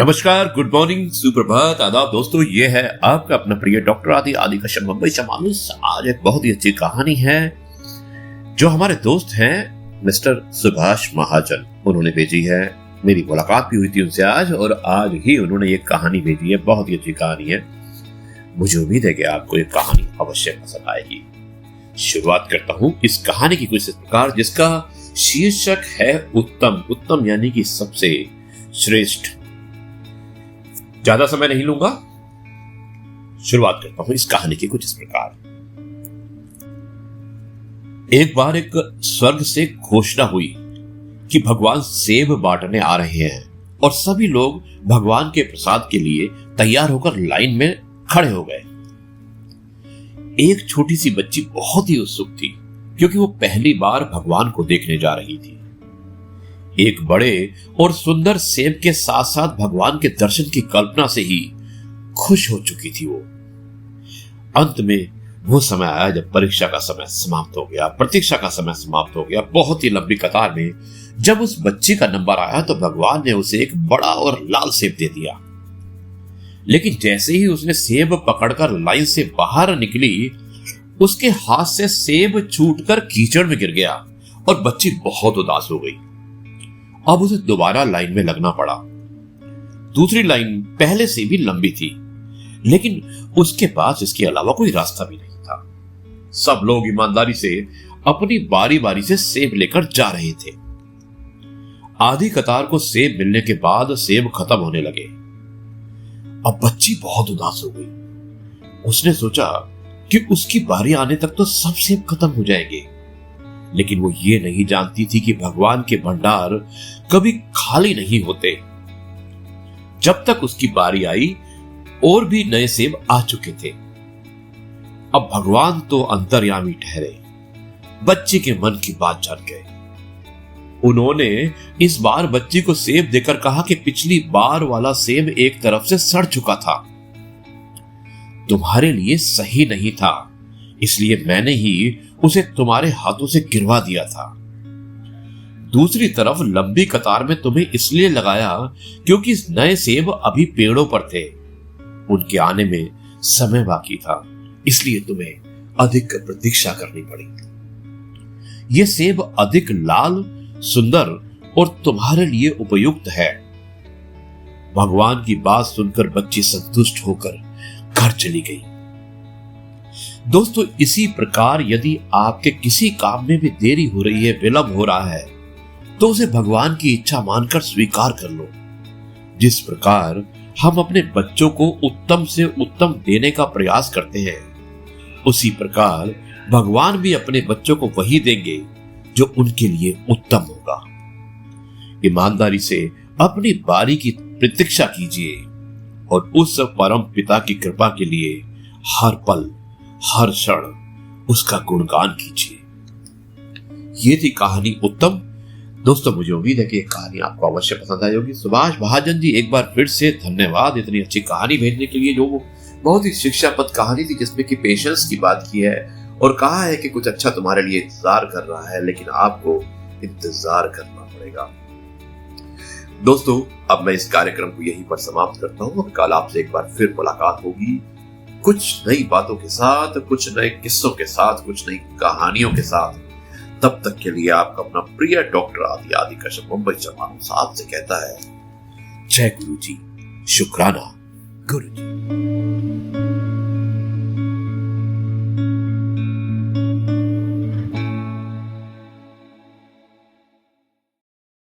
नमस्कार, good morning, सुप्रभात, आदाब दोस्तों। ये है आपका अपना प्रिय डॉक्टर आदि कश्यप मुंबई से मानुस। आज एक बहुत ही अच्छी कहानी है जो हमारे दोस्त हैं मिस्टर सुभाष महाजन, उन्होंने भेजी है। मेरी मुलाकात भी हुई थी उनसे आज, और आज ही उन्होंने ये कहानी भेजी है। बहुत ही अच्छी कहानी है। मुझे उम्मीद है कि आपको ये कहानी अवश्य पसंद आएगी। शुरुआत करता हूं इस कहानी की कुछ इस प्रकार, जिसका शीर्षक है उत्तम। उत्तम यानी कि सबसे श्रेष्ठ। ज्यादा समय नहीं लूंगा, शुरुआत करता हूं इस कहानी की कुछ इस प्रकार। एक बार एक स्वर्ग से घोषणा हुई कि भगवान सेब बांटने आ रहे हैं, और सभी लोग भगवान के प्रसाद के लिए तैयार होकर लाइन में खड़े हो गए। एक छोटी सी बच्ची बहुत ही उत्सुक थी, क्योंकि वो पहली बार भगवान को देखने जा रही थी। एक बड़े और सुंदर सेब के साथ साथ भगवान के दर्शन की कल्पना से ही खुश हो चुकी थी वो। अंत में वो समय आया जब परीक्षा का समय समाप्त हो गया, प्रतीक्षा का समय समाप्त हो गया। बहुत ही लंबी कतार में जब उस बच्ची का नंबर आया तो भगवान ने उसे एक बड़ा और लाल सेब दे दिया। लेकिन जैसे ही उसने सेब पकड़कर लाइन से बाहर निकली, उसके हाथ से सेब छूटकर कीचड़ में गिर गया और बच्ची बहुत उदास हो गई। अब उसे दोबारा लाइन में लगना पड़ा। दूसरी लाइन पहले से भी लंबी थी, लेकिन उसके पास इसके अलावा कोई रास्ता भी नहीं था। सब लोग ईमानदारी से अपनी बारी बारी से सेब लेकर जा रहे थे। आधी कतार को सेब मिलने के बाद सेब खत्म होने लगे। अब बच्ची बहुत उदास हो गई। उसने सोचा कि उसकी बारी आने तक तो सब सेब खत्म हो जाएंगे, लेकिन वो ये नहीं जानती थी कि भगवान के भंडार कभी खाली नहीं होते। जब तक उसकी बारी आई और भी नए सेब आ चुके थे। अब भगवान तो अंतर्यामी ठहरे, बच्ची के मन की बात जान गए। उन्होंने इस बार बच्ची को सेब देकर कहा कि पिछली बार वाला सेब एक तरफ से सड़ चुका था, तुम्हारे लिए सही नहीं था, इसलिए मैंने ही उसे तुम्हारे हाथों से गिरवा दिया था। दूसरी तरफ लंबी कतार में तुम्हें इसलिए लगाया क्योंकि नए सेब अभी पेड़ों पर थे, उनके आने में समय बाकी था, इसलिए तुम्हें अधिक प्रतीक्षा करनी पड़ी। ये सेब अधिक लाल, सुंदर और तुम्हारे लिए उपयुक्त है। भगवान की बात सुनकर बच्ची संतुष्ट होकर घर चली गई। दोस्तों, इसी प्रकार यदि आपके किसी काम में भी देरी हो रही है, विलंब हो रहा है, तो उसे भगवान की इच्छा मानकर स्वीकार कर लो। जिस प्रकार हम अपने बच्चों को उत्तम से उत्तम देने का प्रयास करते हैं, उसी प्रकार भगवान भी अपने बच्चों को वही देंगे जो उनके लिए उत्तम होगा। ईमानदारी से अपनी बारी की प्रतीक्षा कीजिए और उस परम पिता की कृपा के लिए हर पल, हर क्षण उसका गुणगान कीजिए। ये थी कहानी उत्तम। दोस्तों, मुझे उम्मीद है कि ये कहानी आपको अवश्य पसंद आई होगी। सुभाष महाजन जी, एक बार फिर से धन्यवाद इतनी अच्छी कहानी भेजने के लिए, जो बहुत ही शिक्षाप्रद कहानी थी, जिसमें कि पेशेंस की बात की है और कहा है कि कुछ अच्छा तुम्हारे लिए इंतजार कर रहा है, लेकिन आपको इंतजार करना पड़ेगा। दोस्तों, अब मैं इस कार्यक्रम को यहीं पर समाप्त करता हूँ। कल आपसे एक बार फिर मुलाकात होगी, कुछ नई बातों के साथ, कुछ नए किस्सों के साथ, कुछ नई कहानियों के साथ। तब तक के लिए आपका अपना प्रिय डॉक्टर आदि कश्यप मुंबई से मानुस आपसे कहता है, जय गुरु जी, शुक्राना गुरु जी।